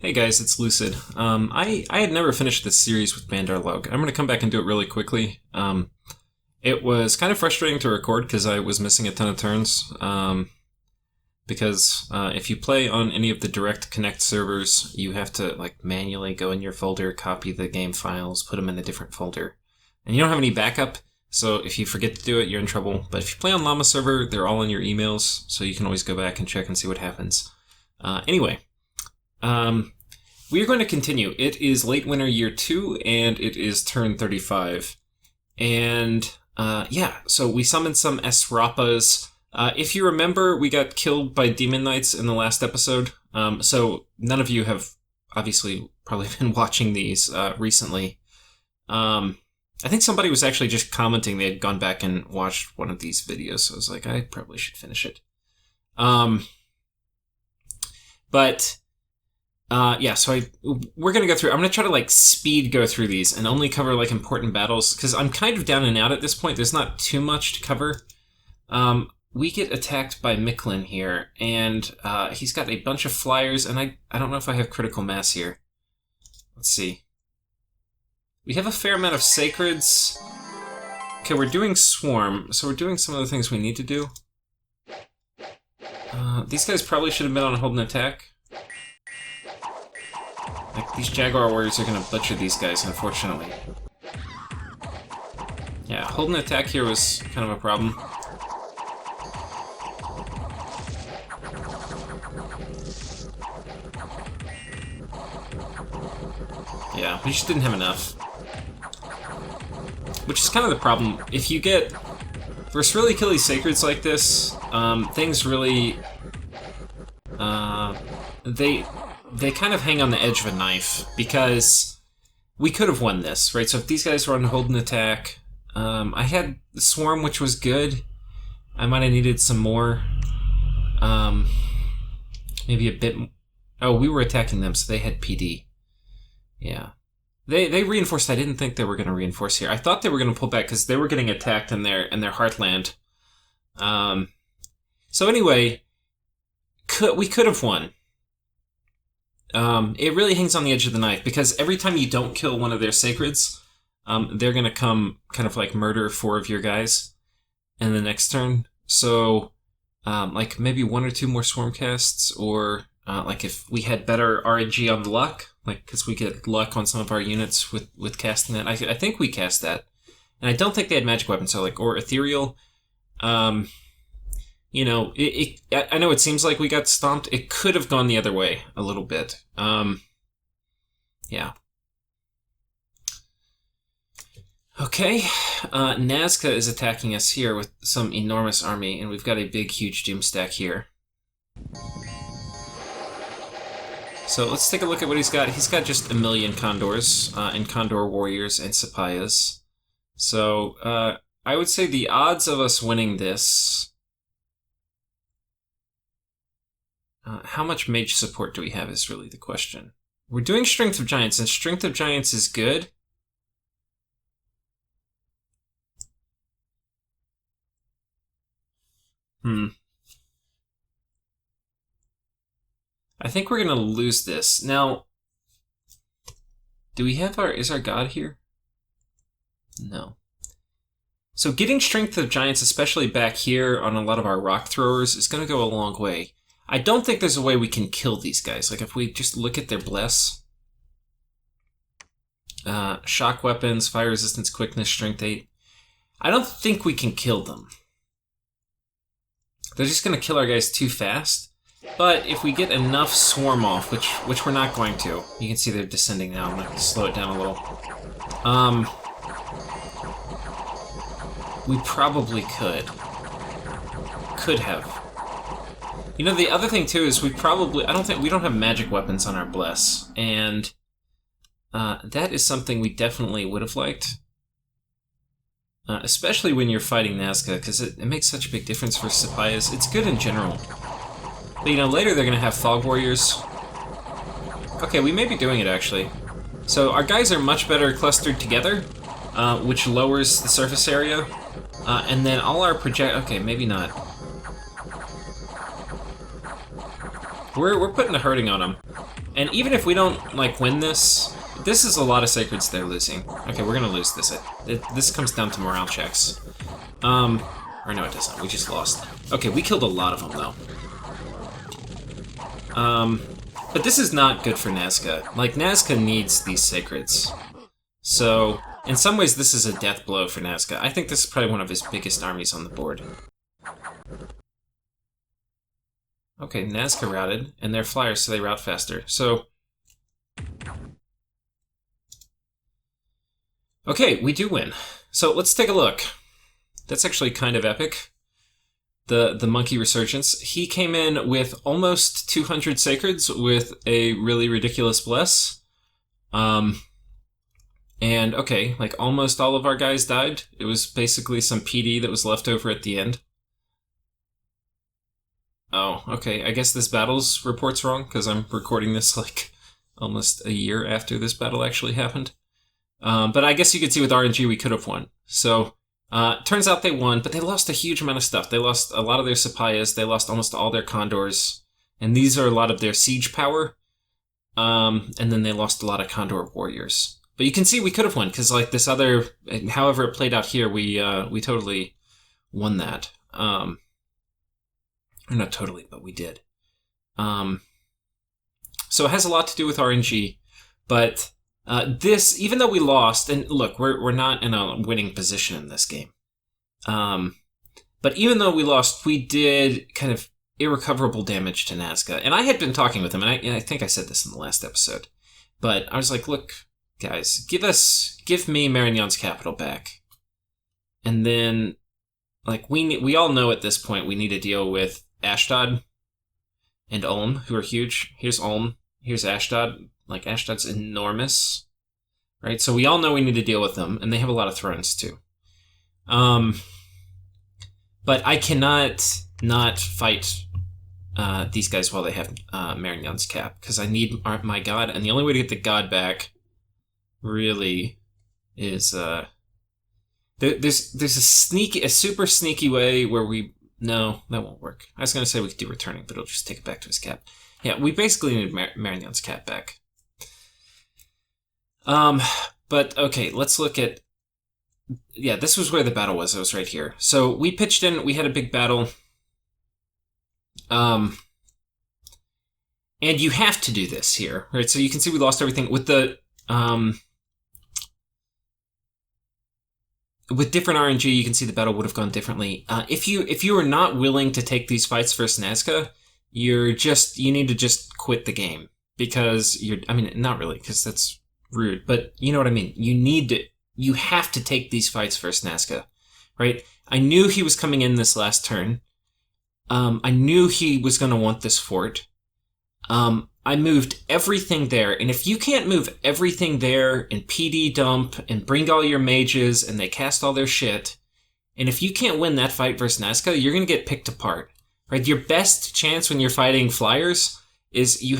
Hey guys, it's Lucid. I had never finished this series with Bandar. I'm going to come back and do it really quickly. It was kind of frustrating to record because I was missing a ton of turns. Because if you play on any of the Direct Connect servers, you have to manually go in your folder, copy the game files, put them in a different folder. And you don't have any backup, so if you forget to do it, you're in trouble. But if you play on Llama server, they're all in your emails, so you can always go back and check and see what happens. Anyway. We are going to continue. It is late winter year 2, and it is turn 35. And, so we summoned some Esrapas. If you remember, we got killed by Demon Knights in the last episode. So none of you have obviously probably been watching these, recently. I think somebody was actually just commenting they had gone back and watched one of these videos, so I was like, I probably should finish it. So we're going to go through, I'm going to try to speed go through these and only cover important battles, because I'm kind of down and out at this point. There's not too much to cover. We get attacked by Miklin here, and he's got a bunch of flyers, and I don't know if I have critical mass here. Let's see. We have a fair amount of sacreds. Okay, we're doing swarm, so we're doing some of the things we need to do. These guys probably should have been on hold and attack. These Jaguar warriors are going to butcher these guys, unfortunately. Yeah, hold and attack here was kind of a problem. Yeah, we just didn't have enough. Which is kind of the problem. If you get versus really killy sacreds like this, things really... They kind of hang on the edge of a knife, because we could have won this, right? So if these guys were on hold and attack, I had the swarm, which was good. I might have needed some more. Maybe a bit... Oh, we were attacking them, so they had PD. Yeah. They reinforced. I didn't think they were going to reinforce here. I thought they were going to pull back, because they were getting attacked in their heartland. So anyway, we could have won. It really hangs on the edge of the knife, because every time you don't kill one of their sacreds, they're gonna come kind of murder 4 of your guys in the next turn. So, maybe 1 or 2 more swarm casts, or, if we had better RNG on the luck, because we get luck on some of our units with casting that. I think we cast that. And I don't think they had magic weapons, so, or ethereal. You know, I know it seems like we got stomped. It could have gone the other way a little bit. Yeah. Okay. Nazca is attacking us here with some enormous army, and we've got a big, huge doomstack here. So let's take a look at what he's got. He's got just 1 million condors, and condor warriors and sapayas. So, I would say the odds of us winning this... how much mage support do we have is really the question. We're doing Strength of Giants, and Strength of Giants is good. I think we're going to lose this. Now, do we have is our god here? No. So getting Strength of Giants, especially back here on a lot of our rock throwers, is going to go a long way. I don't think there's a way we can kill these guys. If we just look at their bless. Shock weapons, fire resistance, quickness, strength 8. I don't think we can kill them. They're just going to kill our guys too fast. But if we get enough swarm off, which we're not going to. You can see they're descending now. I'm going to slow it down a little. We probably could. Could have. You know, the other thing, too, is we don't have magic weapons on our bless, and that is something we definitely would have liked. Especially when you're fighting Nazca, because it makes such a big difference for Sapayas. It's good in general. But, later they're going to have Fog Warriors. Okay, we may be doing it, actually. So our guys are much better clustered together, which lowers the surface area. And then all our okay, maybe not. we're putting a hurting on them. And even if we don't, like, win this, this is a lot of sacreds they're losing. Okay, we're gonna lose this. This comes down to morale checks. Or no, it doesn't. We just lost. Okay, we killed a lot of them, though. But this is not good for Nazca. Like, Nazca needs these sacreds. So, in some ways, this is a death blow for Nazca. I think this is probably one of his biggest armies on the board. Okay, Nazca routed, and they're flyers, so they route faster. So, okay, we do win. So let's take a look. That's actually kind of epic. The monkey resurgence. He came in with almost 200 sacreds with a really ridiculous bless. And okay, like almost all of our guys died. It was basically some PD that was left over at the end. Oh, okay, I guess this battle's report's wrong, because I'm recording this like almost a year after this battle actually happened. But I guess you could see with RNG we could have won. So, turns out they won, but they lost a huge amount of stuff. They lost a lot of their Sapayas, they lost almost all their Condors, and these are a lot of their siege power. And then they lost a lot of Condor warriors. But you can see we could have won, because like this other, however it played out here, we totally won that. Or not totally, but we did. So it has a lot to do with RNG, but this, even though we lost, and look, we're not in a winning position in this game. But even though we lost, we did kind of irrecoverable damage to Nazca. And I had been talking with him, and I think I said this in the last episode, but I was like, look, guys, give me Marignon's capital back. And then, like, we all know at this point we need to deal with Ashdod and Ulm, who are huge. Here's Ulm, here's Ashdod. Like, Ashdod's enormous, right? So we all know we need to deal with them, and they have a lot of thrones, too. But I cannot not fight these guys while they have Marignon's cap, because I need my god, and the only way to get the god back really is... There's a super sneaky way where we... No, that won't work. I was going to say we could do returning, but it'll just take it back to his cap. Yeah, we basically need Marignon's cap back. But okay, let's look at... Yeah, this was where the battle was. It was right here. So we pitched in, we had a big battle. And you have to do this here, right? So you can see we lost everything with the... With different RNG, you can see the battle would have gone differently. If you are not willing to take these fights versus Nazca, you need to just quit the game, because I mean, not really, because that's rude, but you know what I mean. You have to take these fights versus Nazca, right? I knew he was coming in this last turn. I knew he was going to want this fort. I moved everything there, and if you can't move everything there and PD dump and bring all your mages and they cast all their shit, and if you can't win that fight versus Nazca, you're going to get picked apart, right? Your best chance when you're fighting flyers is you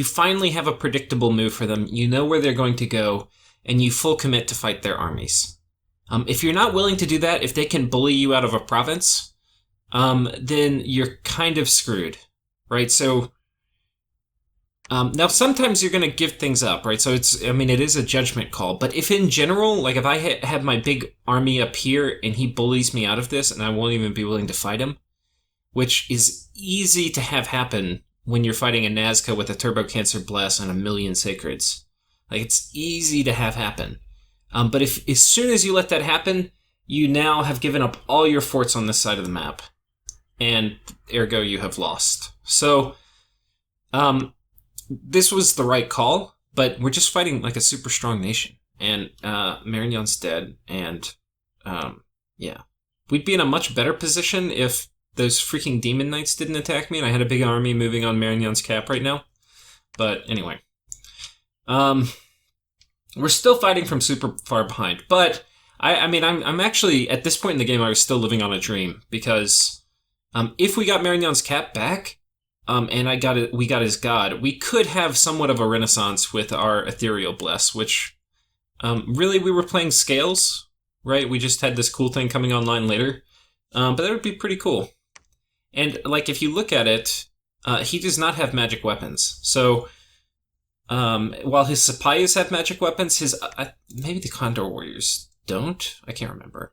finally have a predictable move for them, you know where they're going to go, and you full commit to fight their armies. If you're not willing to do that, if they can bully you out of a province, then you're kind of screwed, right? So... now, sometimes you're going to give things up, right? So it is a judgment call. But if in general, like if I have my big army up here and he bullies me out of this and I won't even be willing to fight him, which is easy to have happen when you're fighting a Nazca with a Turbo Cancer Bless and a million Sacreds. Like, it's easy to have happen. But if as soon as you let that happen, you now have given up all your forts on this side of the map. And ergo, you have lost. So, this was the right call, but we're just fighting like a super strong nation. And Marignon's dead, and yeah. We'd be in a much better position if those freaking Demon Knights didn't attack me and I had a big army moving on Marignon's cap right now. But anyway. We're still fighting from super far behind, but I'm actually, at this point in the game, I was still living on a dream, because if we got Marignon's cap back, and we got his god, we could have somewhat of a renaissance with our Ethereal Bless, which, really we were playing scales, right? We just had this cool thing coming online later, but that would be pretty cool. And, like, if you look at it, he does not have magic weapons. So, while his Sepayas have magic weapons, his maybe the Condor Warriors don't? I can't remember.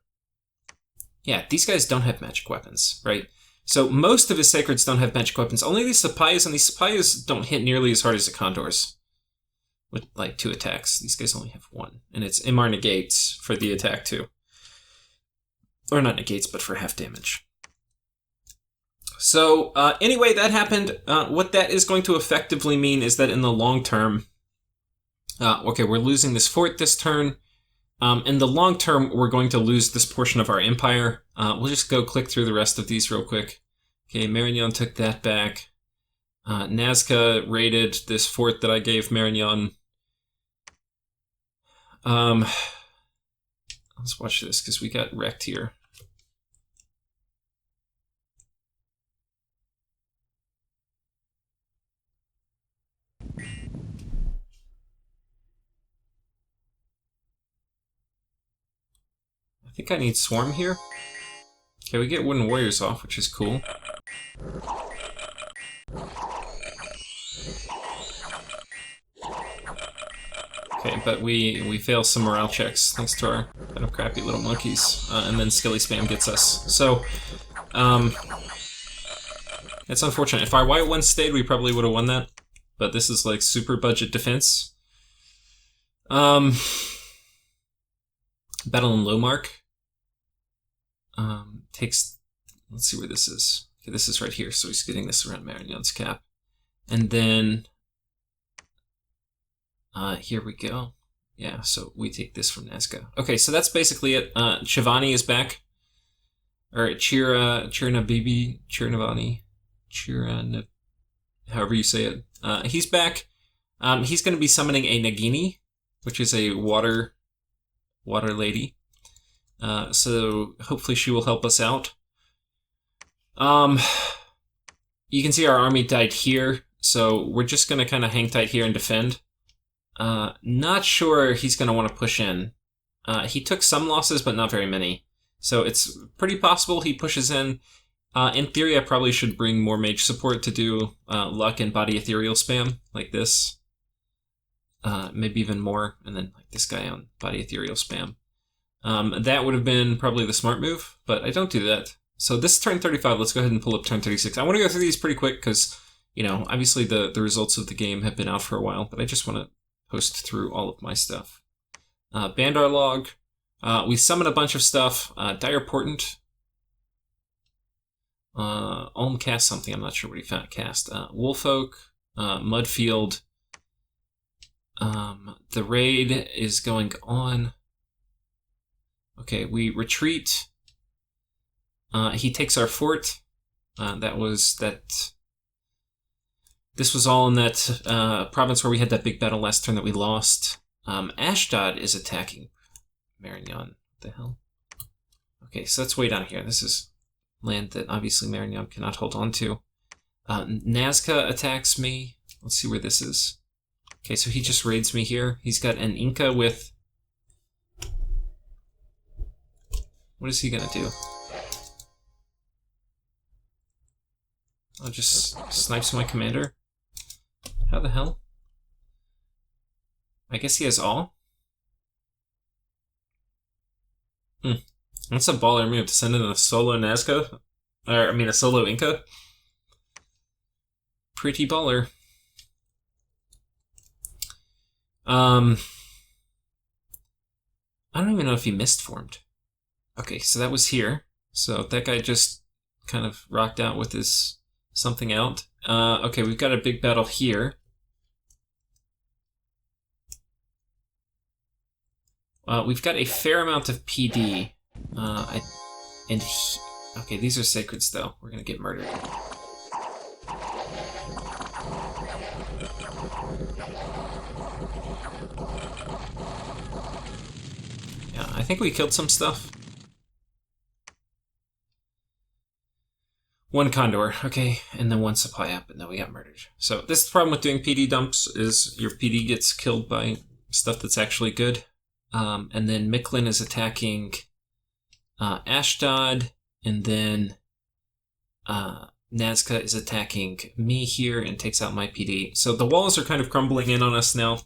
Yeah, these guys don't have magic weapons, right? So most of his Sacreds don't have magic weapons. Only these Sepayas, and these Sepayas don't hit nearly as hard as the Condors. With, like, 2 attacks. These guys only have 1. And it's MR negates for the attack, too. Or not negates, but for half damage. So, anyway, that happened. What that is going to effectively mean is that in the long term... okay, we're losing this fort this turn. In the long term, we're going to lose this portion of our empire. We'll just go click through the rest of these real quick. Okay, Marignan took that back. Nazca raided this fort that I gave Marignan. Let's watch this, because we got wrecked here. I think I need Swarm here. Okay, we get Wooden Warriors off, which is cool. Okay, but we fail some morale checks thanks to our kind of crappy little monkeys, and then Skilly Spam gets us. So, it's unfortunate. If our white one stayed, we probably would have won that. But this is like super budget defense. Battle in Lowmark. Takes, let's see where this is. Okay, this is right here, so he's getting this around Marignan's cap. And then, here we go. Yeah, so we take this from Nazca. Okay, so that's basically it. Shivani is back. Or Chirnavani, however you say it. He's back. He's going to be summoning a Nagini, which is a water lady. So hopefully she will help us out. You can see our army died here, so we're just going to kind of hang tight here and defend. Not sure he's going to want to push in. He took some losses, but not very many. So it's pretty possible he pushes in. In theory, I probably should bring more mage support to do luck and body ethereal spam, like this. Maybe even more, and then like this guy on body ethereal spam. That would have been probably the smart move, but I don't do that. So this is turn 35, let's go ahead and pull up turn 36. I want to go through these pretty quick because, you know, obviously the results of the game have been out for a while, but I just want to post through all of my stuff. Bandar log. We summon a bunch of stuff. Dire Portent. Olm cast something, I'm not sure what he cast. Wolfolk. Mudfield. The raid is going on. Okay, we retreat. He takes our fort. This was all in that province where we had that big battle last turn that we lost. Ashdod is attacking Marignan. What the hell? Okay, so let's way down here. This is land that obviously Marignan cannot hold on to. Nazca attacks me. Let's see where this is. Okay, so he just raids me here. He's got an Inca with... What is he gonna do? I'll just snipes my commander. How the hell? I guess he has all? That's a baller move to send in a solo Nazca. Or, I mean, a solo Inca. Pretty baller. I don't even know if he mistformed. Okay, so that was here. So that guy just kind of rocked out with his something out. Okay, we've got a big battle here. We've got a fair amount of PD. Okay, these are sacreds though. We're gonna get murdered. Yeah, I think we killed some stuff. One Condor, okay, and then one supply up, and then we got murdered. So this is the problem with doing PD dumps, is your PD gets killed by stuff that's actually good. And then Micklin is attacking Ashdod, and then Nazca is attacking me here and takes out my PD. So the walls are kind of crumbling in on us now.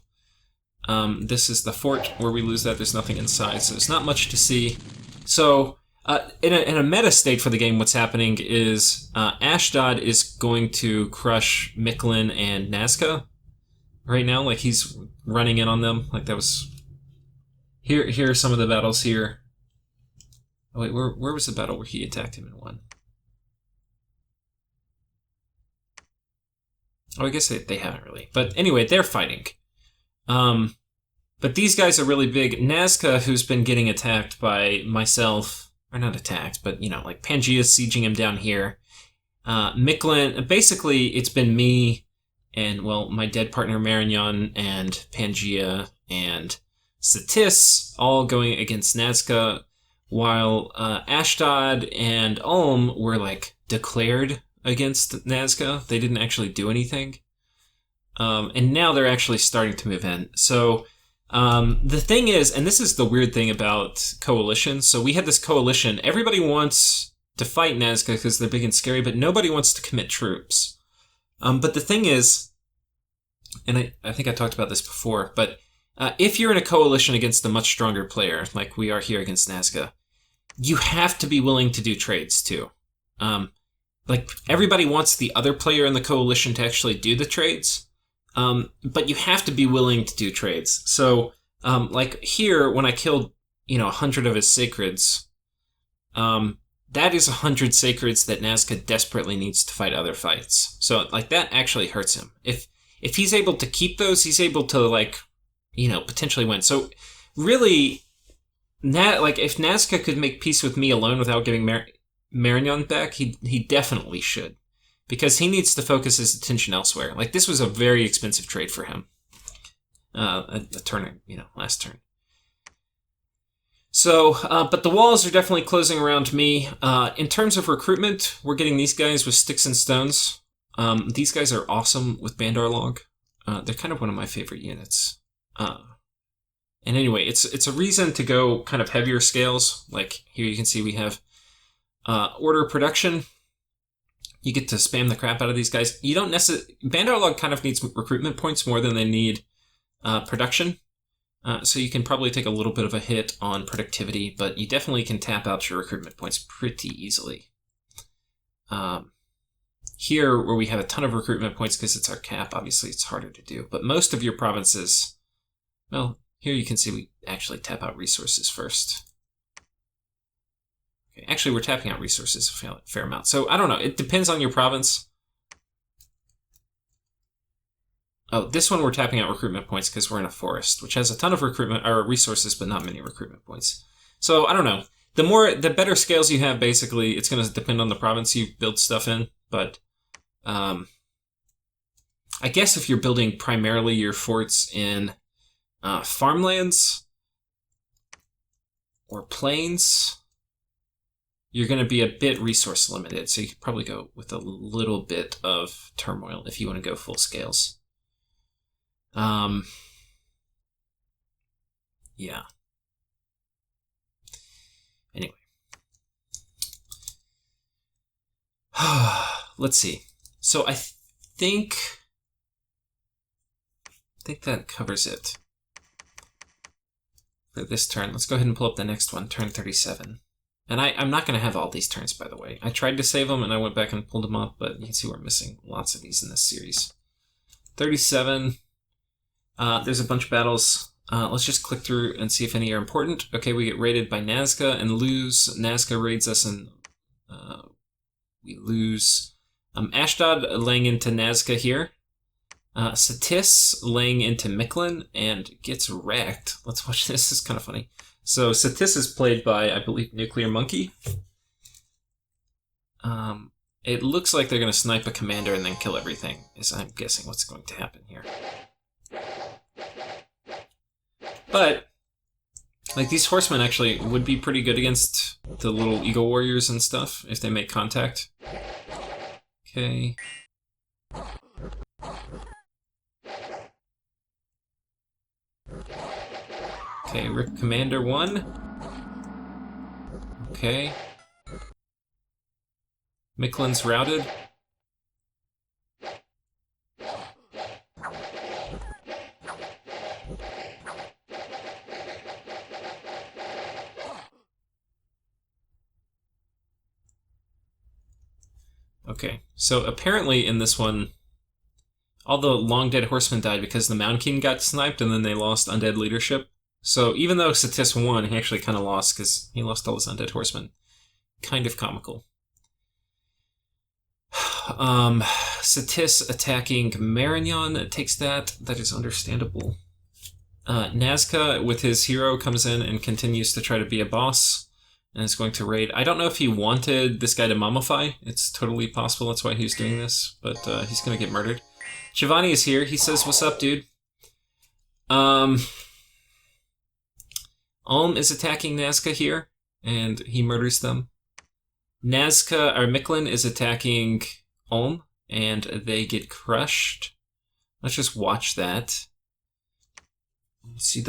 This is the fort where we lose that. There's nothing inside, so there's not much to see. So in a meta state for the game, what's happening is Ashdod is going to crush Miklin and Nazca right now. Like, he's running in on them. Like, that was... Here are some of the battles here. Oh, wait, where was the battle where he attacked him and won? Oh, I guess they haven't really. But anyway, they're fighting. But these guys are really big. Nazca, who's been getting attacked by myself, or not attacked, but, you know, like Pangea's sieging him down here. Miklin, basically, it's been me and, well, my dead partner Marignon and Pangea and Satis all going against Nazca, while Ashdod and Ulm were, like, declared against Nazca. They didn't actually do anything. And now they're actually starting to move in. So the thing is, and this is the weird thing about coalitions, so we had this coalition. Everybody wants to fight Nazca because they're big and scary, but nobody wants to commit troops. But the thing is, and I think I talked about this before, but if you're in a coalition against a much stronger player, like we are here against Nazca, you have to be willing to do trades too. Like, everybody wants the other player in the coalition to actually do the trades, but you have to be willing to do trades. So, like here, when I killed, 100 of his sacreds, that is 100 sacreds that Nazca desperately needs to fight other fights. So, like, that actually hurts him. If he's able to keep those, he's able to, like, potentially win. So, really, if Nazca could make peace with me alone without giving Marignon back, he definitely should. Because he needs to focus his attention elsewhere. Like, this was a very expensive trade for him. A turn, last turn. So, but the walls are definitely closing around me. In terms of recruitment, we're getting these guys with sticks and stones. These guys are awesome with Bandar log. They're kind of one of my favorite units. And anyway, it's a reason to go kind of heavier scales. Like, here you can see we have order production. You get to spam the crap out of these guys. You don't necessarily... Bandar log kind of needs recruitment points more than they need production. So you can probably take a little bit of a hit on productivity, but you definitely can tap out your recruitment points pretty easily. Here, where we have a ton of recruitment points because it's our cap, obviously it's harder to do. But most of your provinces... Well, here you can see we actually tap out resources first. Okay, actually, we're tapping out resources a fair amount. So, I don't know. It depends on your province. Oh, this one we're tapping out recruitment points because we're in a forest, which has a ton of resources, but not many recruitment points. So, I don't know. The better scales you have, basically, it's going to depend on the province you build stuff in. But, I guess if you're building primarily your forts in farmlands or plains, you're going to be a bit resource limited, so you could probably go with a little bit of turmoil if you want to go full scales. Yeah. Anyway. Let's see. So I think that covers it for this turn. Let's go ahead and pull up the next one, turn 37. And I'm not going to have all these turns, by the way. I tried to save them, and I went back and pulled them up, but you can see we're missing lots of these in this series. 37. There's a bunch of battles. Let's just click through and see if any are important. Okay, we get raided by Nazca and lose. Nazca raids us, and we lose. Ashdod laying into Nazca here. Satis laying into Miklin and gets wrecked. Let's watch this. This is kind of funny. So Satis is played by, I believe, Nuclear Monkey. It looks like they're going to snipe a commander and then kill everything, is I'm guessing what's going to happen here. But, like, these horsemen actually would be pretty good against the little eagle warriors and stuff if they make contact. Okay. Okay, rip Commander 1. Okay. Miklin's routed. Okay, so apparently in this one, all the long dead horsemen died because the Mound King got sniped and then they lost undead leadership. So even though Satis won, he actually kind of lost because he lost all his undead horsemen. Kind of comical. Satis attacking Marignon takes that. That is understandable. Nazca with his hero comes in and continues to try to be a boss and is going to raid. I don't know if he wanted this guy to mummify. It's totally possible that's why he's doing this, but he's going to get murdered. Giovanni is here. He says, "What's up, dude?" Ulm is attacking Nazca here, and he murders them. Nazca, or Miklin, is attacking Ulm, and they get crushed. Let's just watch that. Let's see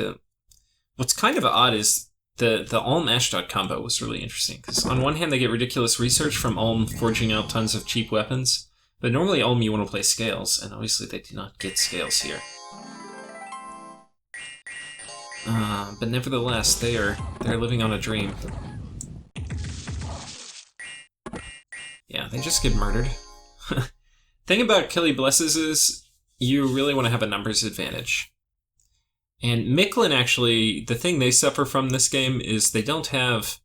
what's kind of odd is the Ulm Ashdod combo was really interesting, because on one hand they get ridiculous research from Ulm forging out tons of cheap weapons, but normally Ulm you want to play scales, and obviously they do not get scales here. But nevertheless, they're living on a dream. Yeah, they just get murdered. Thing about Killy Blesses is you really want to have a numbers advantage. And Miklin actually, the thing they suffer from this game is they have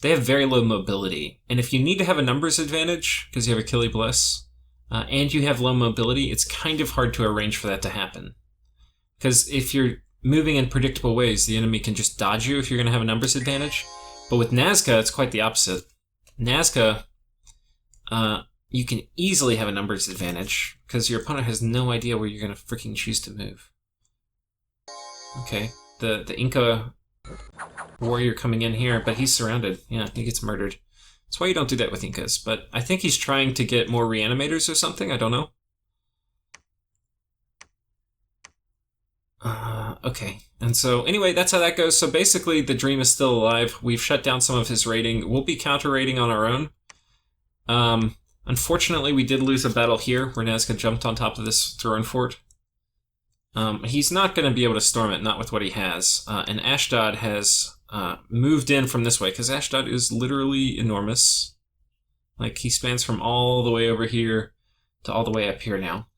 very low mobility. And if you need to have a numbers advantage, because you have a Killy Bless, and you have low mobility, it's kind of hard to arrange for that to happen. Because if you're moving in predictable ways, the enemy can just dodge you if you're going to have a numbers advantage. But with Nazca, it's quite the opposite. Nazca, you can easily have a numbers advantage, because your opponent has no idea where you're going to freaking choose to move. Okay, the Inca warrior coming in here, but he's surrounded. Yeah, he gets murdered. That's why you don't do that with Incas, but I think he's trying to get more reanimators or something, I don't know. Okay, and so anyway, that's how that goes. So basically, the dream is still alive. We've shut down some of his raiding. We'll be counter-raiding on our own. Unfortunately, we did lose a battle here, where Nazca jumped on top of this throne fort. He's not going to be able to storm it, not with what he has. And Ashdod has moved in from this way, because Ashdod is literally enormous. Like, he spans from all the way over here to all the way up here now.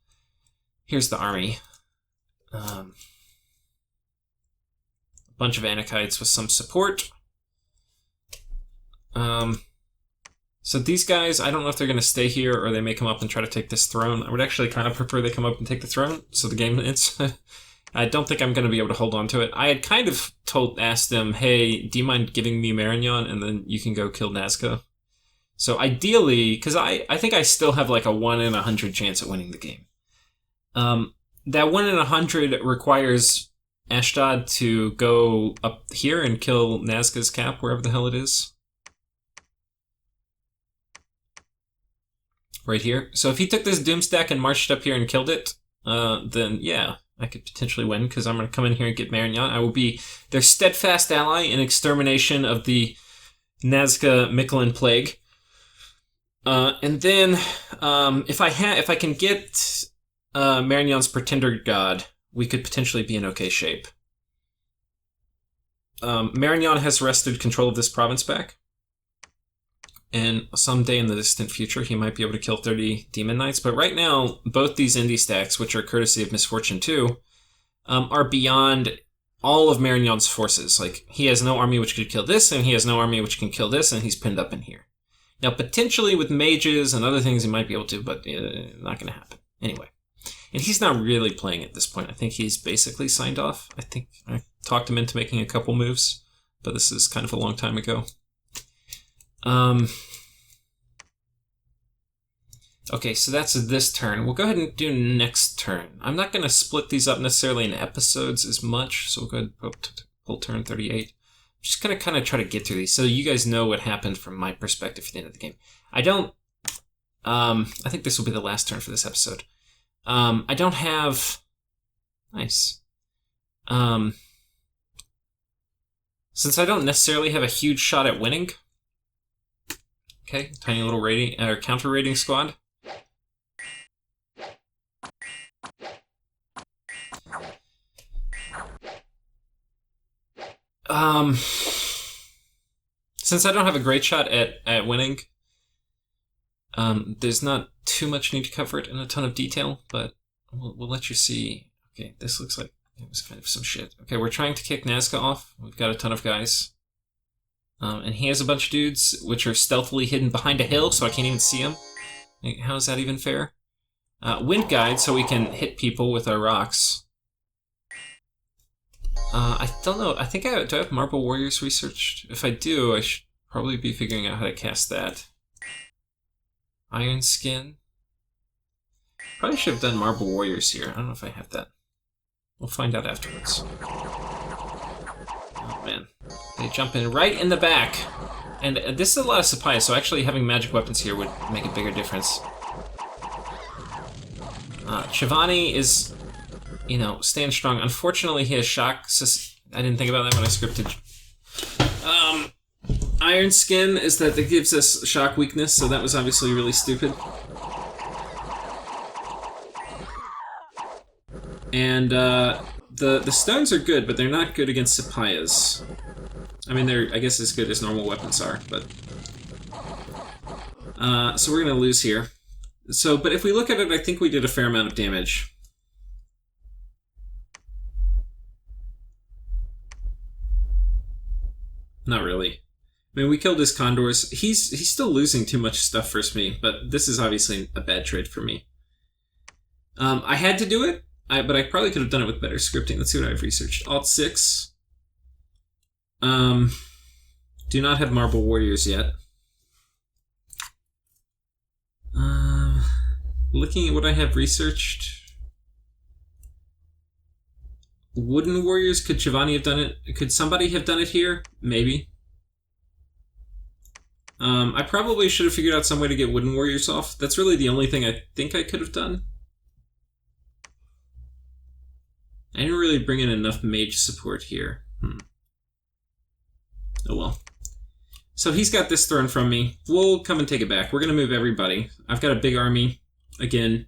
Here's the army. A bunch of Anakites with some support. So these guys, I don't know if they're going to stay here or they may come up and try to take this throne. I would actually kind of prefer they come up and take the throne, so the game ends. I don't think I'm going to be able to hold on to it. I had kind of asked them, hey, do you mind giving me Marignon and then you can go kill Nazca? So ideally, because I think I still have like a 1 in 100 chance at winning the game. That 1 in 100 requires Ashdod to go up here and kill Nazca's cap, wherever the hell it is. Right here. So if he took this Doomstack and marched up here and killed it, then yeah, I could potentially win, because I'm going to come in here and get Marignon. I will be their steadfast ally in extermination of the Nazca Miklin plague. And then, if I can get Marignon's Pretender God, we could potentially be in okay shape. Marignon has wrested control of this province back. And someday in the distant future, he might be able to kill 30 Demon Knights. But right now, both these indie stacks, which are courtesy of Misfortune 2, are beyond all of Marignon's forces. Like, he has no army which could kill this, and he has no army which can kill this, and he's pinned up in here. Now, potentially with mages and other things, he might be able to, but not going to happen. Anyway. And he's not really playing at this point. I think he's basically signed off. I think I talked him into making a couple moves, but this is kind of a long time ago. Okay, so that's this turn. We'll go ahead and do next turn. I'm not going to split these up necessarily in episodes as much, so we'll go ahead and pull turn 38. I'm just going to kind of try to get through these so you guys know what happened from my perspective at the end of the game. I think this will be the last turn for this episode. I don't have... Nice. Since I don't necessarily have a huge shot at winning... Okay, tiny little raiding or counter raiding squad. Since I don't have a great shot at winning, There's not too much need to cover it in a ton of detail, but we'll let you see. Okay, this looks like it was kind of some shit. Okay, we're trying to kick Nazca off. We've got a ton of guys. And he has a bunch of dudes which are stealthily hidden behind a hill, so I can't even see them. How is that even fair? Wind guide, so we can hit people with our rocks. I don't know. I think do I have Marble Warriors researched? If I do, I should probably be figuring out how to cast that. Iron Skin. Probably should have done Marble Warriors here. I don't know if I have that. We'll find out afterwards. Oh man. They jump in right in the back. And this is a lot of supply, so actually having magic weapons here would make a bigger difference. Shivani is, you know, staying strong. Unfortunately, he has shock. I didn't think about that when I scripted. Iron Skin is that it gives us shock weakness, so that was obviously really stupid. And the stones are good, but they're not good against Sapayas. I mean, they're, I guess, as good as normal weapons are, but... so we're gonna lose here. So, but if we look at it, I think we did a fair amount of damage. Not really. I mean, we killed his condors. He's still losing too much stuff versus me, but this is obviously a bad trade for me. I had to do it, but I probably could have done it with better scripting. Let's see what I've researched. Alt 6. Do not have Marble Warriors yet. Looking at what I have researched. Wooden Warriors, could Shivani have done it? Could somebody have done it here? Maybe. I probably should have figured out some way to get Wooden Warriors off. That's really the only thing I think I could have done. I didn't really bring in enough mage support here. Oh well. So he's got this thrown from me. We'll come and take it back. We're going to move everybody. I've got a big army. Again,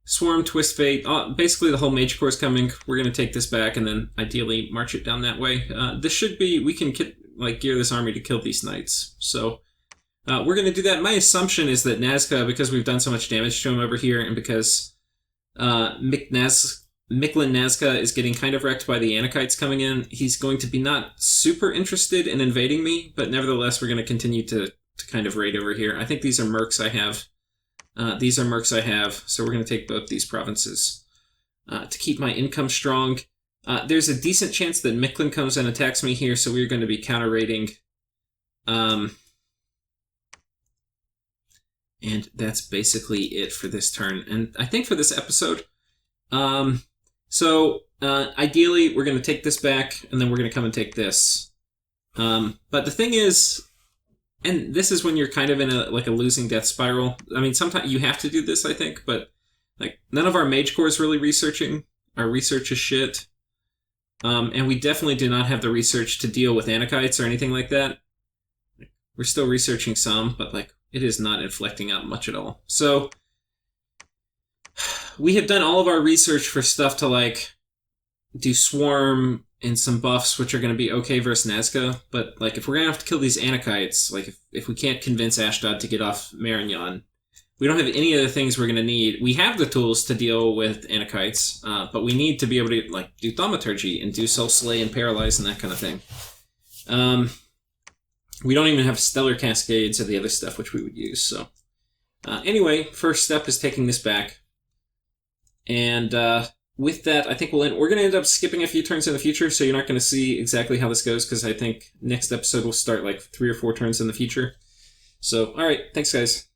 Swarm, Twist Fate, basically the whole Mage Corps is coming. We're going to take this back and then ideally march it down that way. This should be, we can gear this army to kill these knights. So we're going to do that. My assumption is that Nazca, because we've done so much damage to him over here, and because Mictlan Nazca is getting kind of wrecked by the Anakites coming in, he's going to be not super interested in invading me, but nevertheless we're going to continue to kind of raid over here. I think these are mercs I have. These are mercs I have, so we're going to take both these provinces. To keep my income strong, there's a decent chance that Mictlan comes and attacks me here, so we're going to be counter-raiding. And that's basically it for this turn. And I think for this episode, ideally, we're going to take this back, and then we're going to come and take this. But the thing is, and this is when you're kind of in a losing death spiral. I mean, sometimes you have to do this, I think, but none of our Mage Corps is really researching. Our research is shit. And we definitely do not have the research to deal with Anakites or anything like that. We're still researching some, but it is not inflecting out much at all. So we have done all of our research for stuff to do Swarm and some buffs, which are going to be okay versus Nazca. But if we're going to have to kill these Anakites, if we can't convince Ashdod to get off Marignan, we don't have any of the things we're going to need. We have the tools to deal with Anakites, but we need to be able to do Thaumaturgy and do Soul Slay and Paralyze and that kind of thing. We don't even have Stellar Cascades or the other stuff which we would use. So anyway, first step is taking this back. And with that, I think we'll end. We're going to end up skipping a few turns in the future, so you're not going to see exactly how this goes, because I think next episode will start 3 or 4 turns in the future. So, alright, thanks guys.